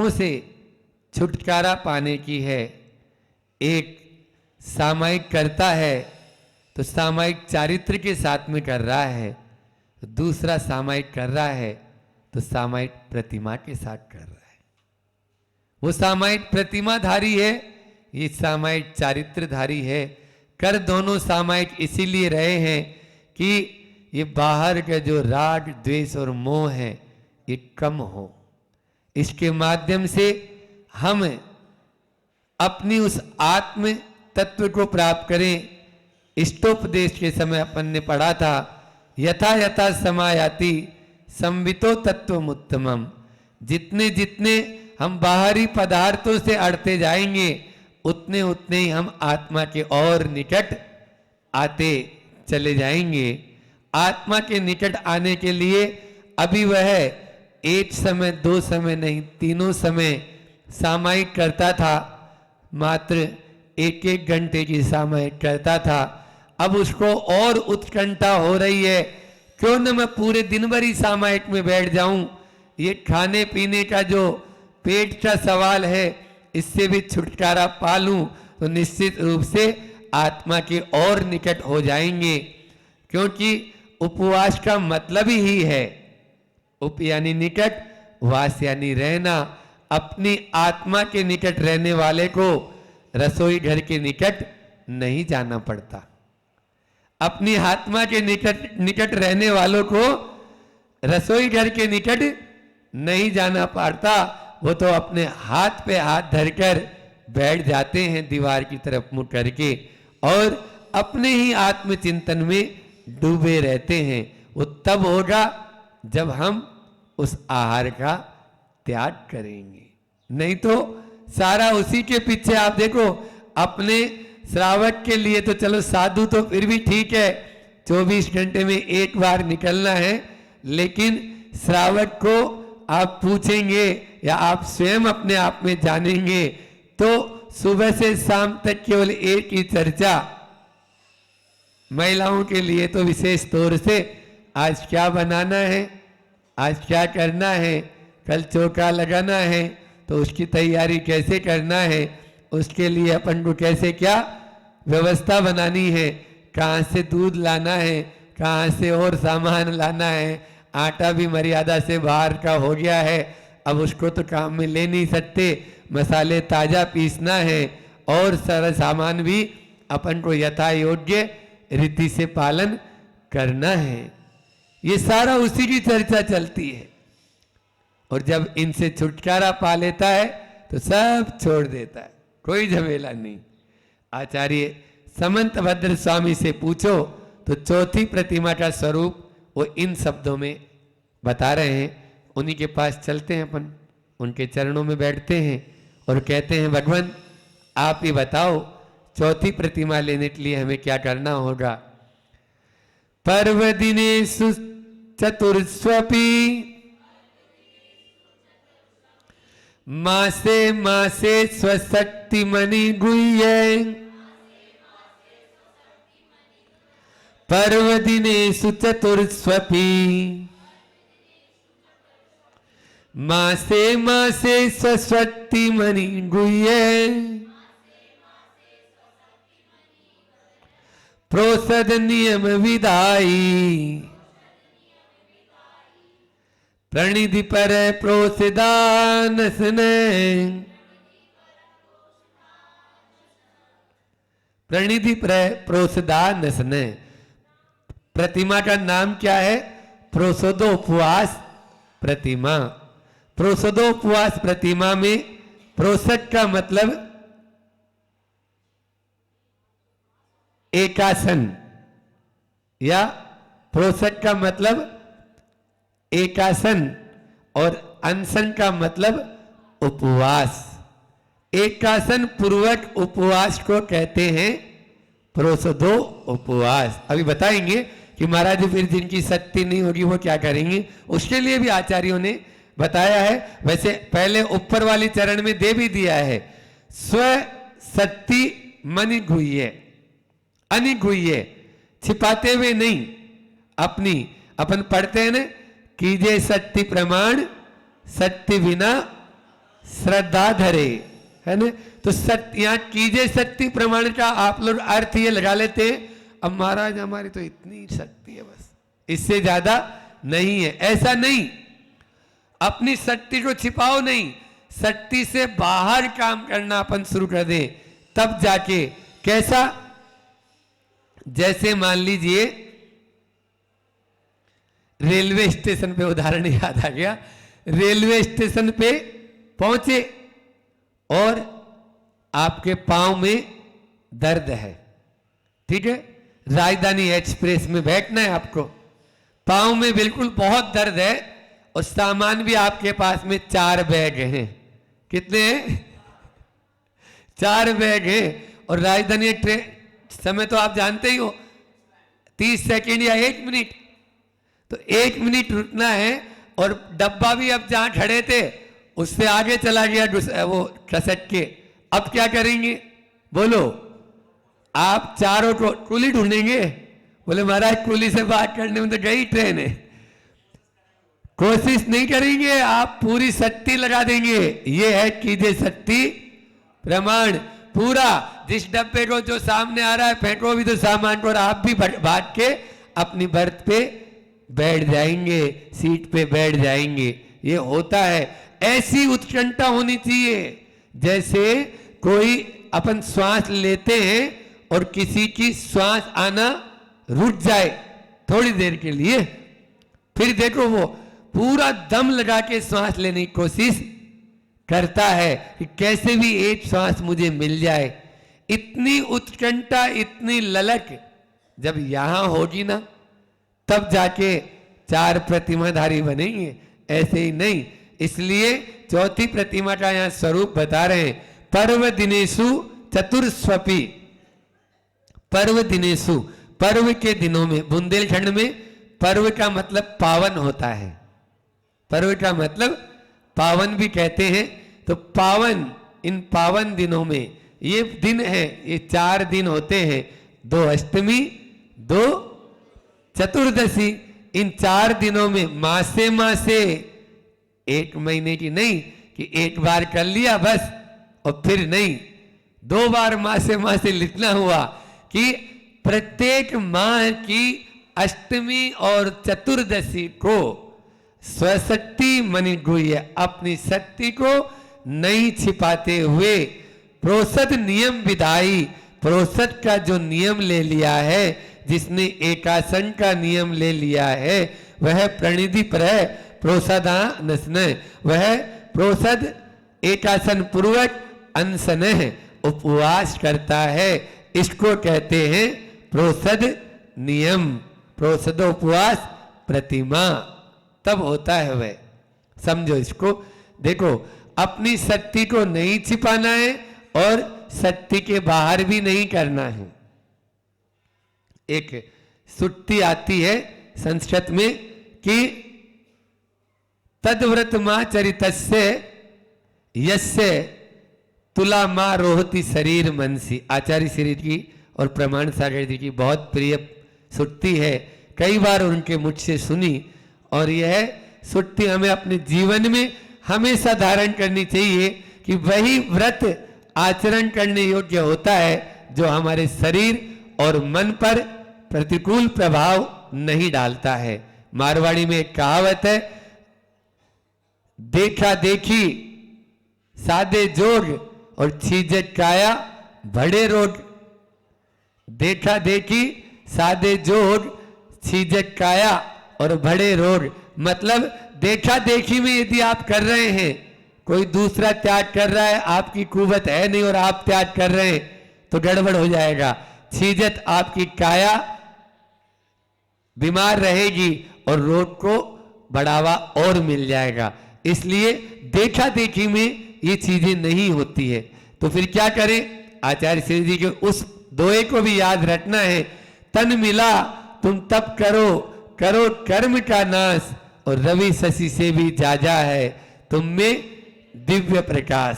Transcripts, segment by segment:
दोनों से छुटकारा पाने की है। एक सामायिक करता है तो सामायिक चारित्र के साथ में कर रहा है, दूसरा सामायिक कर रहा है तो सामायिक प्रतिमा के साथ कर रहा है। वो सामायिक प्रतिमाधारी है, ये सामायिक चारित्रधारी है। कर दोनों सामायिक इसीलिए रहे हैं कि ये बाहर का जो राग द्वेष और मोह है ये कम हो। इसके माध्यम से हम अपनी उस आत्म तत्व को प्राप्त करें। इष्टोपदेश के समय अपन ने पढ़ा था, यथा यथा समायाति संवितो तत्वम उत्तमम। जितने जितने हम बाहरी पदार्थों से अड़ते जाएंगे उतने उतने ही हम आत्मा के और निकट आते चले जाएंगे। आत्मा के निकट आने के लिए अभी वह एक समय दो समय नहीं, तीनों समय सामायिक करता था, मात्र एक एक घंटे की सामायिक करता था। अब उसको और उत्कंठा हो रही है, क्यों न मैं पूरे दिन भर ही सामायिक में बैठ जाऊं। ये खाने पीने का जो पेट का सवाल है इससे भी छुटकारा पा लूं तो निश्चित रूप से आत्मा के और निकट हो जाएंगे। क्योंकि उपवास का मतलब ही है, उप यानी निकट, वास यानी रहना। अपनी आत्मा के निकट रहने वाले को रसोई घर के निकट नहीं जाना पड़ता। अपनी आत्मा के निकट रहने वालों को रसोई घर के निकट नहीं जाना पड़ता। वो तो अपने हाथ पे हाथ धरकर बैठ जाते हैं दीवार की तरफ मुड़ करके और अपने ही आत्मचिंतन में डूबे रहते हैं। वो तब होगा जब हम उस आहार का त्याग करेंगे, नहीं तो सारा उसी के पीछे। आप देखो, अपने श्रावक के लिए तो चलो साधु तो फिर भी ठीक है, 24 घंटे में एक बार निकलना है, लेकिन श्रावक को आप पूछेंगे या आप स्वयं अपने आप में जानेंगे तो सुबह से शाम तक केवल एक ही चर्चा। महिलाओं के लिए तो विशेष तौर से आज क्या बनाना है, आज क्या करना है, कल चौका लगाना है तो उसकी तैयारी कैसे करना है, उसके लिए अपन को कैसे क्या व्यवस्था बनानी है, कहाँ से दूध लाना है, कहाँ से और सामान लाना है। आटा भी मर्यादा से बाहर का हो गया है, अब उसको तो काम में ले नहीं सकते, मसाले ताज़ा पीसना है और सारा सामान भी अपन को यथा योग्य रीति से पालन करना है। ये सारा उसी की चर्चा चलती है और जब इनसे छुटकारा पा लेता है तो सब छोड़ देता है, कोई झमेला नहीं। आचार्य समंत भद्र स्वामी से पूछो तो चौथी प्रतिमा का स्वरूप वो इन शब्दों में बता रहे हैं। उन्हीं के पास चलते हैं अपन, उनके चरणों में बैठते हैं और कहते हैं, भगवान आप ही बताओ चौथी प्रतिमा लेने के लिए हमें क्या करना होगा। पर्वदिनेषु चतुर्स्वपि मासे मासे स्वशक्ति मणि गुह्य। पर्वदिनेषु चतुर्स्वपि मासे मासे स्वशक्ति मणि गुह्य। प्रोषद नियम विधाई प्रणिधि पर प्रोषदानसन। प्रणिधि पर प्रोषदानसन। प्रतिमा का नाम क्या है? प्रोषदोपवास प्रतिमा। प्रोषदोपवास प्रतिमा में प्रोषद का मतलब एकासन या प्रोषद का मतलब एकासन और अनशन का मतलब उपवास। एकासन पूर्वक उपवास को कहते हैं प्रोषदो उपवास। अभी बताएंगे कि महाराज फिर जिनकी शक्ति नहीं होगी वो क्या करेंगे, उसके लिए भी आचार्यों ने बताया है। वैसे पहले ऊपर वाली चरण में दे भी दिया है, स्व शक्ति मनि गुह्य। अनिगुह्य, छिपाते हुए नहीं, अपनी अपन पढ़ते हैं ना, कीजे शक्ति प्रमाण शक्ति बिना श्रद्धा धरे, है ना। तो सत्य, यहाँ कीजिए शक्ति प्रमाण का आप लोग अर्थ ये लगा लेते हैं, अब महाराज हमारी तो इतनी शक्ति है, बस इससे ज्यादा नहीं है। ऐसा नहीं, अपनी शक्ति को छिपाओ नहीं, शक्ति से बाहर काम करना अपन शुरू कर दें, तब जाके कैसा, जैसे मान लीजिए रेलवे स्टेशन पे, उदाहरण याद आ गया, रेलवे स्टेशन पे पहुंचे और आपके पांव में दर्द है, ठीक है, राजधानी एक्सप्रेस में बैठना है आपको, पांव में बिल्कुल बहुत दर्द है और सामान भी आपके पास में 4 बैग हैं। कितने हैं? 4 बैग हैं। और राजधानी ट्रेन समय तो आप जानते ही हो, 30 सेकेंड या 1 मिनट, तो 1 मिनट रुकना है और डब्बा भी अब जहां खड़े थे उससे आगे चला गया वो खसक के। अब क्या करेंगे बोलो? आप चारों को कुली ढूंढेंगे? बोले महाराज कुली से बात करने में तो गई ट्रेन है। कोशिश नहीं करेंगे, आप पूरी शक्ति लगा देंगे। ये है कीजिए शक्ति प्रमाण पूरा। जिस डब्बे को जो सामने आ रहा है फेंको भी तो सामान को, और आप भी भाग के अपनी बर्थ पे बैठ जाएंगे, सीट पे बैठ जाएंगे। ये होता है, ऐसी उत्कंठा होनी चाहिए जैसे कोई अपन श्वास लेते हैं और किसी की श्वास आना रुक जाए थोड़ी देर के लिए, फिर देखो वो पूरा दम लगा के श्वास लेने की कोशिश करता है कि कैसे भी एक श्वास मुझे मिल जाए। इतनी उत्कंठा, इतनी ललक जब यहां होगी ना, तब जाके 4 प्रतिमाधारी बनेंगे, ऐसे ही नहीं। इसलिए चौथी प्रतिमा का यहां स्वरूप बता रहे हैं, पर्व दिनेशु चतुर्स्वपी। पर्व दिनेशु, पर्व के दिनों में, बुंदेलखंड में पर्व का मतलब पावन होता है, पर्व का मतलब पावन भी कहते हैं। तो पावन, इन पावन दिनों में ये दिन है, ये 4 दिन होते हैं, 2 अष्टमी 2 चतुर्दशी। इन 4 दिनों में मासे मासे, 1 महीने की नहीं कि एक बार कर लिया बस और फिर नहीं, 2 बार मासे मासे लिखना हुआ कि प्रत्येक माह की अष्टमी और चतुर्दशी को स्वशक्ति मनि गुह्य, अपनी शक्ति को नहीं छिपाते हुए प्रोषद नियम विधाई, प्रोषद का जो नियम ले लिया है, जिसने एकासन का नियम ले लिया है, वह प्रणिधि पर है प्रोषदानसन, वह प्रोषद एकासन पूर्वक अनशन उपवास करता है। इसको कहते हैं प्रोषद नियम, प्रोषदोपवास प्रतिमा, तब होता है वह। समझो इसको। देखो, अपनी शक्ति को नहीं छिपाना है और शक्ति के बाहर भी नहीं करना है। एक सुट्टी आती है संस्कृत में कि तद्व्रत मां चरितस्य यस्य तुला मां रोहती शरीर मनसी। आचार्य श्री की और प्रमाण सागर जी की बहुत प्रिय सुट्टी है, कई बार उनके मुझसे सुनी, और यह सुट्टी हमें अपने जीवन में हमेशा धारण करनी चाहिए कि वही व्रत आचरण करने योग्य होता है जो हमारे शरीर और मन पर प्रतिकूल प्रभाव नहीं डालता है। मारवाड़ी में एक कहावत है, देखा देखी सादे जोग और छीजत काया बड़े रोग। देखा देखी सादे जोग, छीजत काया और बड़े रोग, मतलब देखा देखी में यदि आप कर रहे हैं, कोई दूसरा त्याग कर रहा है, आपकी कुवत है नहीं और आप त्याग कर रहे हैं, तो गड़बड़ हो जाएगा। छीजत, आपकी काया बीमार रहेगी और रोग को बढ़ावा और मिल जाएगा। इसलिए देखा देखी में ये चीजें नहीं होती है। तो फिर क्या करें? आचार्य श्री जी के उस दोहे को भी याद रखना है, तन मिला तुम तप करो, करो कर्म का नाश, और रवि शशि से भी जाजा है तुम में दिव्य प्रकाश,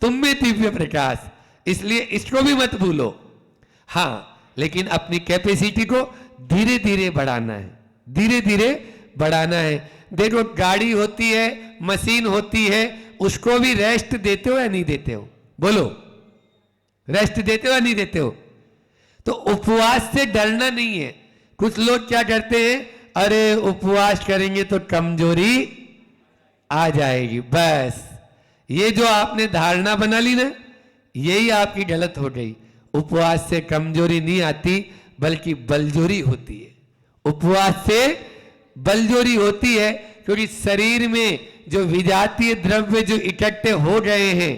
तुम में दिव्य प्रकाश। इसलिए इसको भी मत भूलो। हाँ, लेकिन अपनी कैपेसिटी को धीरे धीरे बढ़ाना है, धीरे धीरे बढ़ाना है। देखो, गाड़ी होती है, मशीन होती है, उसको भी रेस्ट देते हो या नहीं देते हो? बोलो, रेस्ट देते हो या नहीं देते हो? तो उपवास से डरना नहीं है। कुछ लोग क्या करते हैं, अरे उपवास करेंगे तो कमजोरी आ जाएगी, बस ये जो आपने धारणा बना ली ना, यही आपकी गलत हो गई। उपवास से कमजोरी नहीं आती, बल्कि बलजोरी होती है। उपवास से बलजोरी होती है, क्योंकि शरीर में जो विजातीय द्रव्य जो इकट्ठे हो गए हैं,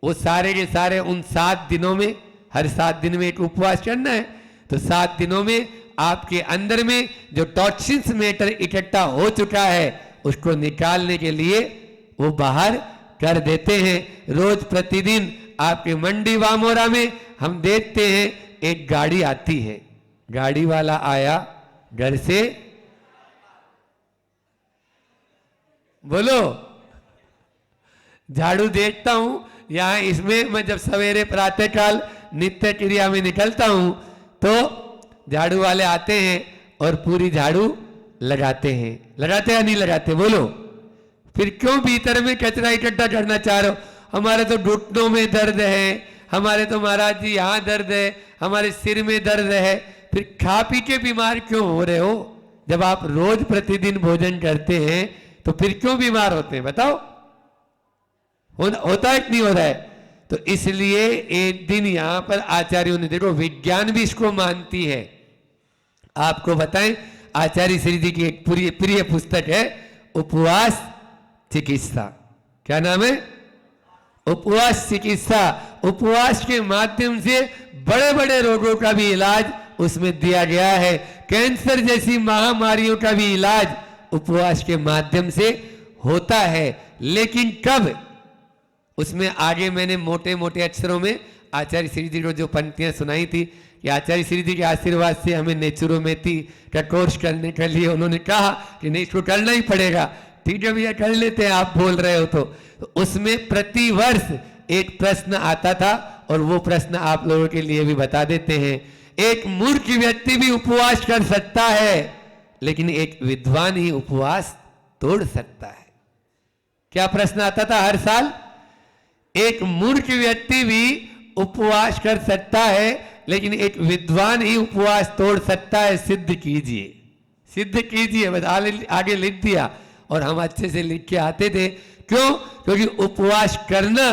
वो सारे के सारे उन 7 दिनों में, हर 7 दिन में एक उपवास करना है, तो 7 दिनों में आपके अंदर में जो टॉक्सिन्स मैटर इकट्ठा हो चुका है, उसको निकालने के लिए वो बाहर कर देते हैं। रोज प्रतिदिन आपके मंडी वामोरा में हम देखते हैं एक गाड़ी आती है, गाड़ी वाला आया घर से, बोलो, झाड़ू देखता हूं यहां इसमें। मैं जब सवेरे प्रातःकाल नित्य क्रिया में निकलता हूं तो झाड़ू वाले आते हैं और पूरी झाड़ू लगाते हैं। लगाते या नहीं लगाते? बोलो, फिर क्यों भीतर में कचरा इकट्ठा करना चाह रहे हो? हमारे तो घुटनों में दर्द है, हमारे तो महाराज जी यहां दर्द है, हमारे सिर में दर्द है, फिर खा पी के बीमार क्यों हो रहे हो? जब आप रोज प्रतिदिन भोजन करते हैं तो फिर क्यों बीमार होते हैं? बताओ, होता है कि नहीं हो रहा है? तो इसलिए एक दिन यहां पर आचार्यों ने, देखो विज्ञान भी इसको मानती है। आपको बताएं, आचार्य श्री जी की एक प्रिय पुस्तक है उपवास चिकित्सा। क्या नाम है? उपवास चिकित्सा। उपवास के माध्यम से बड़े बड़े रोगों का भी इलाज उसमें दिया गया है। कैंसर जैसी महामारियों का भी इलाज उपवास के माध्यम से होता है। लेकिन कब? उसमें आगे मैंने मोटे मोटे अक्षरों में आचार्य श्री जी को जो पंक्तियां सुनाई थी कि आचार्य श्री जी के आशीर्वाद से हमें नेचुरोपैथी का कोर्स करने के लिए उन्होंने कहा कि नहीं, इसको करना ही पड़ेगा। ठीक है भैया, कर लेते हैं, आप बोल रहे हो तो उसमें प्रति वर्ष एक प्रश्न आता था, और वो प्रश्न आप लोगों के लिए भी बता देते हैं। एक मूर्ख व्यक्ति भी उपवास कर सकता है, लेकिन एक विद्वान ही उपवास तोड़ सकता है। क्या प्रश्न आता था हर साल? एक मूर्ख व्यक्ति भी उपवास कर सकता है, लेकिन एक विद्वान ही उपवास तोड़ सकता है। सिद्ध कीजिए, सिद्ध कीजिए। बस आगे लिख दिया, और हम अच्छे से लिख के आते थे। क्यों? क्योंकि उपवास करना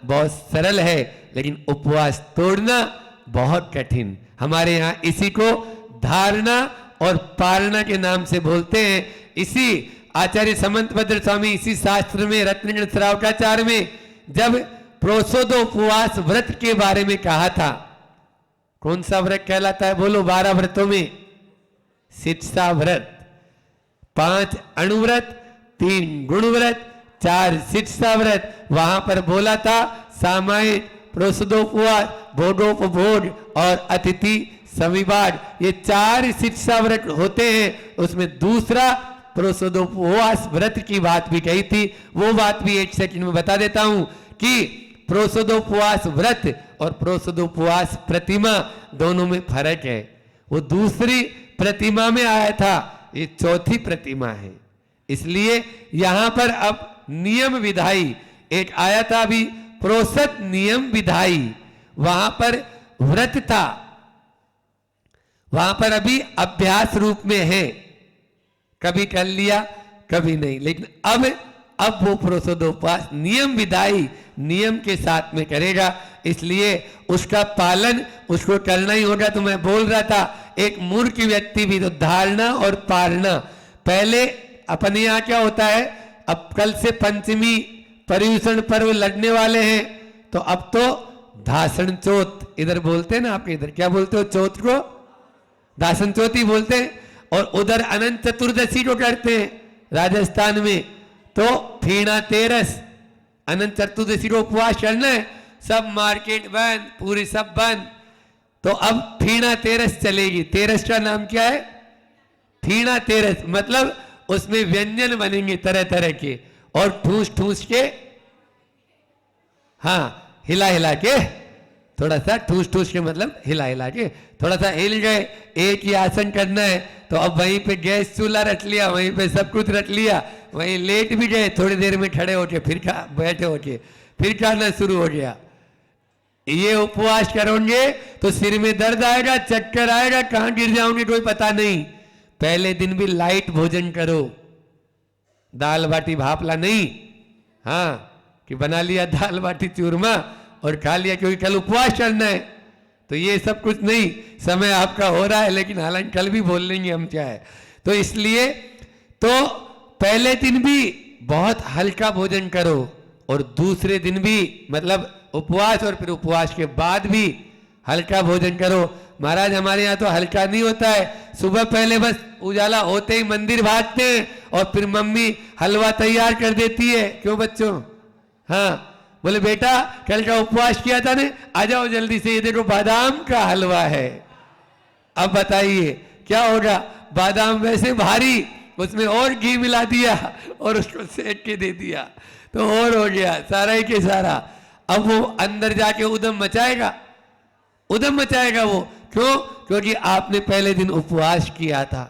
बहुत सरल है, लेकिन उपवास तोड़ना बहुत कठिन। हमारे यहां इसी को धारणा और पालना के नाम से बोलते हैं। इसी आचार्य समंतभद्र स्वामी इसी शास्त्र में रत्नगण श्रावकाचार्य में जब प्रोसोदोपवास व्रत के बारे में कहा था, कौन सा व्रत कहलाता है? बोलो, 12 व्रतों में शिक्षा व्रत, 5 अणुव्रत, 3 गुणव्रत, 4 शिक्षा व्रत। वहां पर बोला था सामायिक, प्रोसोदोपवास, भोगोपभोग और अतिथि सविभाग, ये 4 शिक्षा व्रत होते हैं। उसमें दूसरा प्रोसोदोपवास व्रत की बात भी कही थी। वो बात भी एक सेकंड में बता देता हूं कि प्रोसोदोपवास व्रत और प्रोसोदोपवास प्रतिमा दोनों में फर्क है। वो दूसरी प्रतिमा में आया था, ये चौथी प्रतिमा है। इसलिए यहां पर अब नियम विधाई एक आया था, अभी प्रोसत नियम विधाई, वहां पर व्रत था, वहां पर अभी अभ्यास रूप में है। कभी कर लिया, कभी नहीं। लेकिन अब वो प्रोसोदोपवास नियम विधाई, नियम के साथ में करेगा, इसलिए उसका पालन उसको करना ही होगा। तो मैं बोल रहा था, एक मूर्ख व्यक्ति भी, तो धारणा और पालना। पहले अपने यहाँ क्या होता है, अब कल से पंचमी पर्युषण पर्व लगने वाले हैं, तो अब तो धासन चौथ इधर बोलते हैं ना, आपके इधर क्या बोलते हो? चौथ को धासन चौथ ही बोलते हैं। और उधर अनंत चतुर्दशी को करते हैं राजस्थान में, तो फीणा तेरस, अनंत चतुर्दशी को उपवास करना है। सब मार्केट बंद, पूरी सब बंद। तो अब फीणा तेरस चलेगी। तेरस का नाम क्या है? फीणा तेरस, मतलब उसमें व्यंजन बनेंगे तरह तरह के, और ठूस ठूस के, हाँ, हिला हिला के, थोड़ा सा ठूस ठूस के मतलब हिला हिला के, थोड़ा सा हिल गए। एक ही आसन करना है तो अब वहीं पे गैस चूल्हा रख लिया, वहीं पे सब कुछ रख लिया, वहीं लेट भी गए, थोड़ी देर में खड़े होके फिर बैठे होके फिर खाना शुरू हो गया। ये उपवास करोगे तो सिर में दर्द आएगा, चक्कर आएगा, कहां गिर जाओगे कोई पता नहीं। पहले दिन भी लाइट भोजन करो, दाल बाटी भापला नहीं, हाँ कि बना लिया दाल बाटी चूरमा और खा लिया क्योंकि कल उपवास करना है। तो ये सब कुछ नहीं, समय आपका हो रहा है लेकिन हालांकि कल भी बोल लेंगे हम क्या है। तो इसलिए तो पहले दिन भी बहुत हल्का भोजन करो और दूसरे दिन भी मतलब उपवास और फिर उपवास के बाद भी हल्का भोजन करो। महाराज हमारे यहाँ तो हल्का नहीं होता है, सुबह पहले बस उजाला होते ही मंदिर भागते हैं और फिर मम्मी हलवा तैयार कर देती है। क्यों बच्चों? हाँ बोले बेटा कल का उपवास किया था ने, आ जाओ जल्दी से, ये देखो बादाम का हलवा है। अब बताइए क्या होगा? बादाम वैसे भारी, उसमें और घी मिला दिया और उसको सेक के दे दिया तो और हो गया सारा ही के सारा। अब वो अंदर जाके उदम मचाएगा, उदम मचाएगा वो। क्यों? क्योंकि आपने पहले दिन उपवास किया था।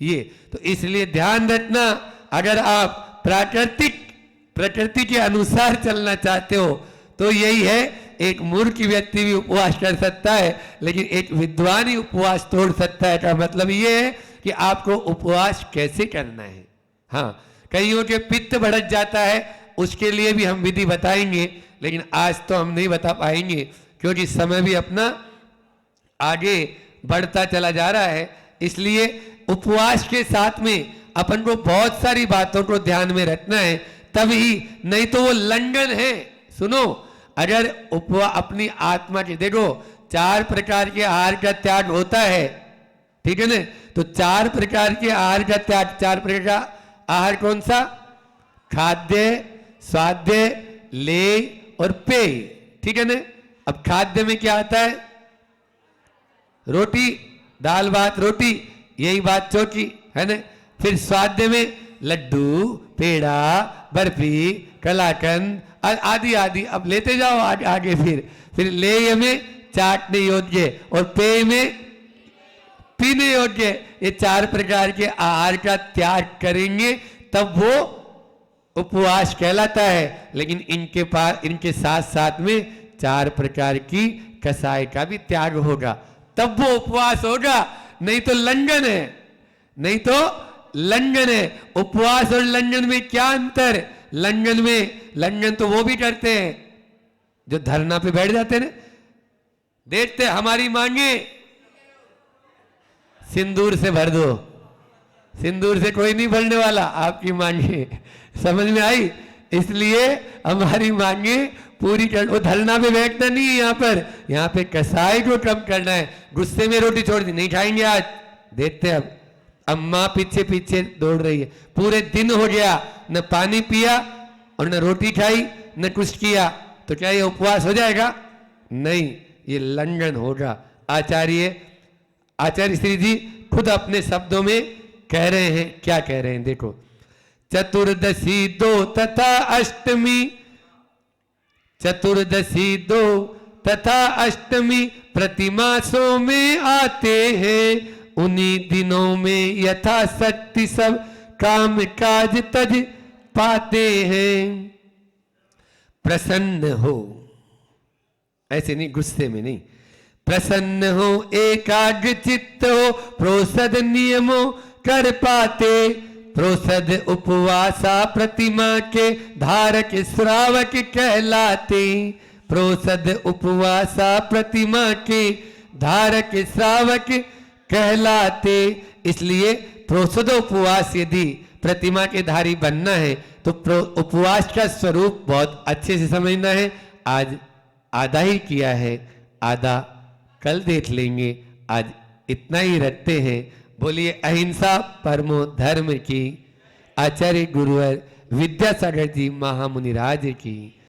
ये तो इसलिए ध्यान रखना, अगर आप प्रकृति के अनुसार चलना चाहते हो तो यही है, एक मूर्ख व्यक्ति भी उपवास कर सकता है लेकिन एक विद्वान ही उपवास तोड़ सकता है। का मतलब ये है कि आपको उपवास कैसे करना है। हाँ कईयों के पित्त भड़क जाता है, उसके लिए भी हम विधि बताएंगे, लेकिन आज तो हम नहीं बता पाएंगे क्योंकि समय भी अपना आगे बढ़ता चला जा रहा है। इसलिए उपवास के साथ में अपन को बहुत सारी बातों को ध्यान में रखना है, तभी, नहीं तो वो लंघन है। सुनो, अगर अपनी आत्मा के, देखो 4 प्रकार के आहार का त्याग होता है, ठीक है ना? तो 4 प्रकार के आहार का त्याग, 4 प्रकार का आहार कौन सा? खाद्य, स्वाद्य, लेय और पेय, ठीक है ना? अब खाद्य में क्या आता है? रोटी, दाल भात रोटी, यही बात चौकी है ना? फिर स्वाद्य में लड्डू, पेड़ा, बर्फी, कलाकंद आदि आदि, अब लेते जाओ आगे। फिर लेय में चाटने योग्य और पेय में पीने योग्य, ये 4 प्रकार के आहार का त्याग करेंगे तब वो उपवास कहलाता है। लेकिन इनके साथ साथ में 4 प्रकार की कसाय का भी त्याग होगा, तब वो उपवास होगा, नहीं तो लंघन है, नहीं तो लंघन है। उपवास और लंघन में क्या अंतर? लंघन तो वो भी करते हैं जो धरना पे बैठ जाते हैं, देखते हमारी मांगे सिंदूर से भर दो, सिंदूर से कोई नहीं भरने वाला आपकी मांगे, समझ में आई? इसलिए हमारी मांगे पूरी कर, वो धरना पे बैठना नहीं है यहाँ पे कसाई को कम करना है। गुस्से में रोटी छोड़ दी, नहीं खाएंगे आज, देखते अब अम्मा पीछे पीछे दौड़ रही है, पूरे दिन हो गया, न पानी पिया और न रोटी खाई न कुछ किया, तो क्या ये उपवास हो जाएगा? नहीं, ये लंघन होगा। आचार्य श्री जी खुद अपने शब्दों में कह रहे हैं, क्या कह रहे हैं देखो। चतुर्दशी 2 तथा अष्टमी, चतुर्दशी 2 तथा अष्टमी प्रतिमासों में आते हैं, उन्हीं दिनों में यथाशक्ति सब काम काज तज पाते हैं। प्रसन्न हो, ऐसे नहीं, गुस्से में नहीं, प्रसन्न हो, एकाग्र चित्त हो, प्रोषद नियमों कर पाते, प्रोषद उपवासा प्रतिमा के धारक श्रावक कहलाते, प्रोषद उपवासा प्रतिमा के धारक श्रावक कहलाते। इसलिए प्रोषद उपवास यदि प्रतिमा के धारी बनना है तो उपवास का स्वरूप बहुत अच्छे से समझना है। आज आधा ही किया है, आधा कल देख लेंगे, आज इतना ही रखते हैं। बोलिए अहिंसा परमो धर्म की। आचार्य गुरुवर विद्यासागर जी महामुनिराज की।